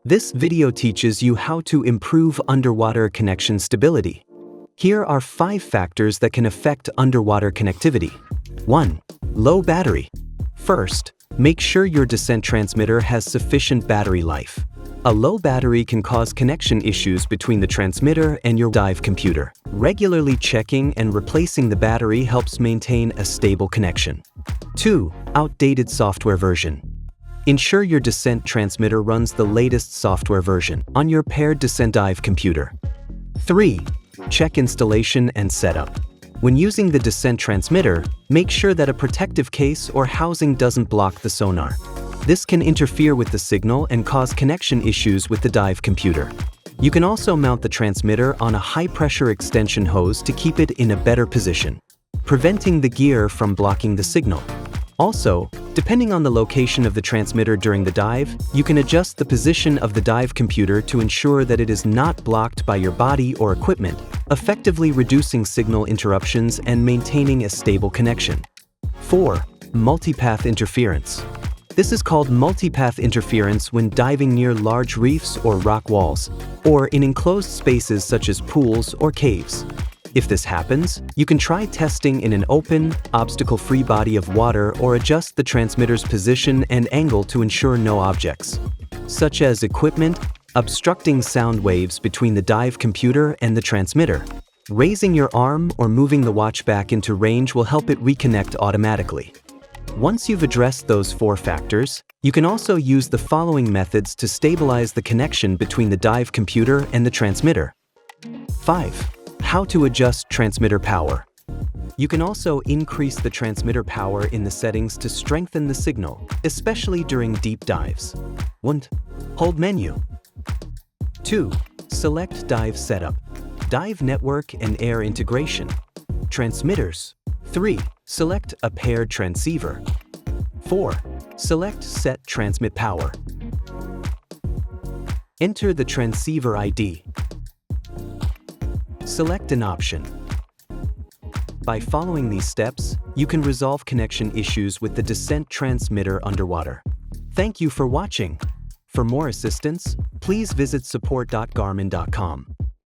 This video teaches you how to improve underwater connection stability. Here are 5 factors that can affect underwater connectivity. 1. Low battery. First, make sure your descent transmitter has sufficient battery life. A low battery can cause connection issues between the transmitter and your dive computer. Regularly checking and replacing the battery helps maintain a stable connection. 2. Outdated software version. Ensure your descent transmitter runs the latest software version on your paired descent dive computer. 3. Check installation and setup. When using the descent transmitter, make sure that a protective case or housing doesn't block the sonar. This can interfere with the signal and cause connection issues with the dive computer. You can also mount the transmitter on a high-pressure extension hose to keep it in a better position, preventing the gear from blocking the signal. Also, depending on the location of the transmitter during the dive, you can adjust the position of the dive computer to ensure that it is not blocked by your body or equipment, effectively reducing signal interruptions and maintaining a stable connection. 4. Multipath interference. This is called multipath interference when diving near large reefs or rock walls, or in enclosed spaces such as pools or caves. If this happens, you can try testing in an open, obstacle-free body of water or adjust the transmitter's position and angle to ensure no objects, such as equipment, obstructing sound waves between the dive computer and the transmitter. Raising your arm or moving the watch back into range will help it reconnect automatically. Once you've addressed those 4 factors, you can also use the following methods to stabilize the connection between the dive computer and the transmitter. 5. How to adjust transmitter power. You can also increase the transmitter power in the settings to strengthen the signal, especially during deep dives. 1. Hold menu. 2. Select dive setup, dive network and air integration, transmitters. 3. Select a paired transceiver. 4. Select set transmit power. Enter the transceiver ID. Select an option. By following these steps, you can resolve connection issues with the descent transmitter underwater. Thank you for watching. For more assistance, please visit support.garmin.com.